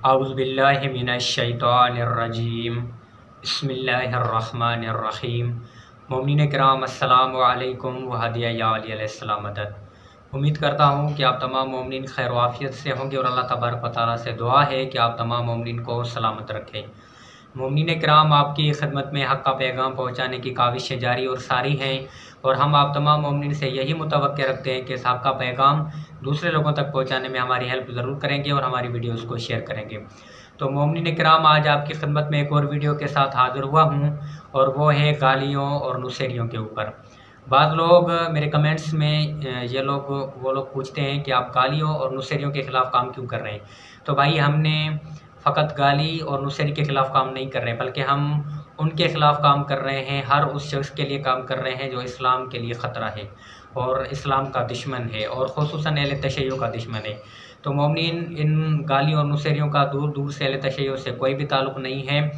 औज़ु बिल्लाहि मिनश्शैतानिर्रजीम बिस्मिल्लाहिर्रहमानिर्रहीम। मोमिनीन किराम अस्सलामु अलैकुम व हदिया या अलैहिस्सलाम मदद। उम्मीद करता हूँ कि आप तमाम मोमिनीन खैर वाफियत से होंगे और अल्लाह तबारक व तआला से दुआ है कि आप तमाम मोमिनीन को सलामत रखें। मोमिनीन किराम, आपकी खिदमत में हक़ का पैगाम पहुँचाने की काविशें जारी और सारी हैं और हम आप तमाम मोमिनीन से यही मुतवक्के रखते हैं कि इस हक़ का पैगाम दूसरे लोगों तक पहुँचाने में हमारी हेल्प ज़रूर करेंगे और हमारी वीडियोज़ को शेयर करेंगे। तो मोमिनीन किराम, आज आपकी खिदमत में एक और वीडियो के साथ हाज़िर हुआ हूँ और वो है गालियों और नुसेरियों के ऊपर। बाद लोग मेरे कमेंट्स में वो लोग पूछते हैं कि आप गालियों और नुसेरियों के ख़िलाफ़ काम क्यों कर रहे हैं। तो भाई, हमने फ़कत गाली और नुसेरी के ख़िलाफ़ काम नहीं कर रहे, बल्कि हम उनके ख़िलाफ़ काम कर रहे हैं, हर उस शख्स के लिए काम कर रहे हैं जो इस्लाम के लिए ख़तरा है और इस्लाम का दुश्मन है और ख़ुसूसन अहले तशय्युअ का दुश्मन है। तो मोमिनीन, इन गालियों और नुसेरियों का दूर दूर से अहले तशय्युअ से कोई भी ताल्लुक़ नहीं है।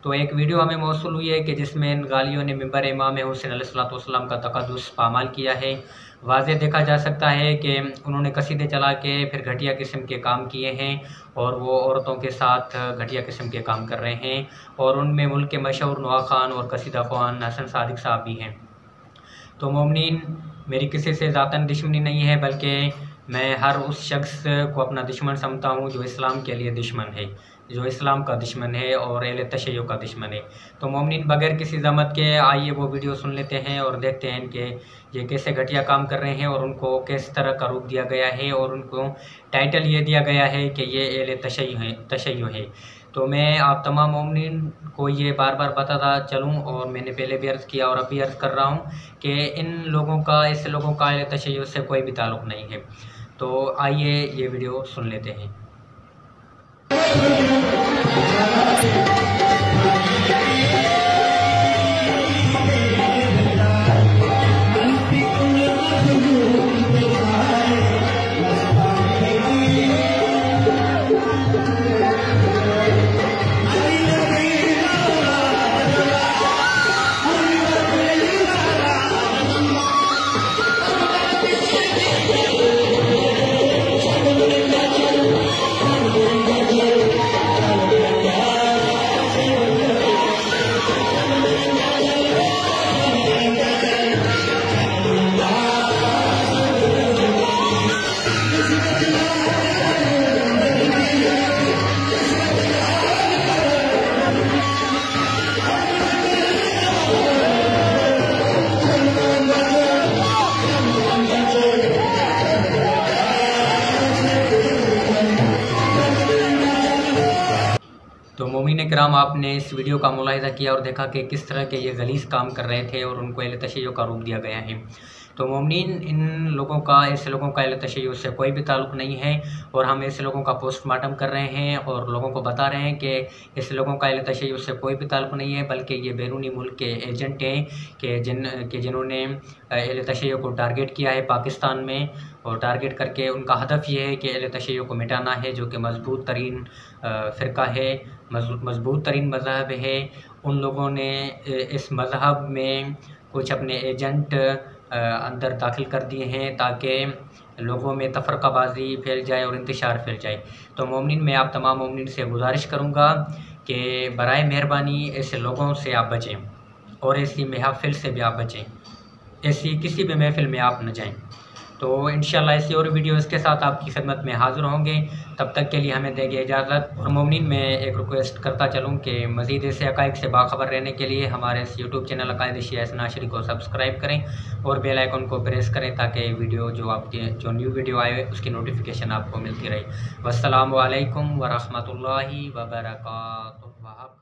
तो एक वीडियो हमें मौसूल हुई है कि जिसमें इन गालियों ने मिंबर इमाम हुसैन अलैहिस्सलाम का तक़द्दुस पामाल किया है। वाज़े देखा जा सकता है कि उन्होंने कसीदे चला के फिर घटिया किस्म के काम किए हैं और वो औरतों के साथ घटिया किस्म के काम कर रहे हैं और उनमें मुल्क के मशहूर नोहा खान और कसीदा ख़ुवान हसन सादिक साहब भी हैं। तो मोमिनीन, मेरी किसी से ज़ातन दुश्मनी नहीं है, बल्कि मैं हर उस शख्स को अपना दुश्मन समझता हूँ जो इस्लाम के लिए दुश्मन है, जो इस्लाम का दुश्मन है और अहले तशय्युअ का दुश्मन है। तो मोमिनीन, बगैर किसी ज़हमत के आइए वो वीडियो सुन लेते हैं और देखते हैं कि ये कैसे घटिया काम कर रहे हैं और उनको किस तरह का रूप दिया गया है और उनको टाइटल ये दिया गया है कि ये अहले तशय्युअ है। तो मैं आप तमाम मोमिनीन को ये बार बार बताता चलूँ और मैंने पहले भी अर्ज़ किया और अभी अर्ज़ कर रहा हूँ कि इन लोगों का, ऐसे लोगों का अहले तशय्युअ से कोई भी ताल्लुक़ नहीं है। तो आइए ये वीडियो सुन लेते हैं। तो मोमिनीन किराम, आपने इस वीडियो का मुलाहिज़ा किया और देखा कि किस तरह के ये गलीज़ काम कर रहे थे और उनको अहले तशय्युअ का रूप दिया गया है। तो मोमिनीन, इन लोगों का, ऐसे लोगों का अहले तशय्युअ से कोई भी ताल्लुक़ नहीं है और हम ऐसे लोगों का पोस्टमार्टम कर रहे हैं और लोगों को बता रहे हैं कि ऐसे लोगों का अहले तशय्युअ से कोई भी ताल्लुक़ नहीं है, बल्कि ये बैरूनी मुल्क के एजेंट हैं कि जिन्होंने अहले तशय्युअ को टारगेट किया है पाकिस्तान में और टारगेट करके उनका हदफ ये है कि अहले तशय्युअ को मिटाना है, जो कि मजबूत तरीन फ़िरका है, मजबूत तरीन मज़हब है। उन लोगों ने इस मज़हब में कुछ अपने एजेंट अंदर दाखिल कर दिए हैं ताकि लोगों में तफ़रक़ाबाज़ी फैल जाए और इंतशार फैल जाए। तो मोमिनीन, मैं आप तमाम मोमिनीन से गुजारिश करूँगा कि बराए मेहरबानी ऐसे लोगों से आप बचें और ऐसी महफ़िल से भी आप बचें, ऐसी किसी भी महफ़िल में आप न जाएं। तो इंशाल्लाह ऐसी और वीडियोज़ के साथ आपकी खिदमत में हाज़िर होंगे। तब तक के लिए हमें देंगे इजाज़त। और मोमिनीन, मैं एक रिक्वेस्ट करता चलूँ कि मज़ीद ऐसे हक़ाइक़ से बाखबर रहने के लिए हमारे इस यूट्यूब चैनल अक़ाइद शिया नाशरी को सब्सक्राइब करें और बेल आइकन को प्रेस करें ताकि वीडियो जो न्यू वीडियो आए उसकी नोटिफिकेशन आपको मिलती रहे। वस्सलामु अलैकुम व रहमतुल्लाहि व बरकातुहू।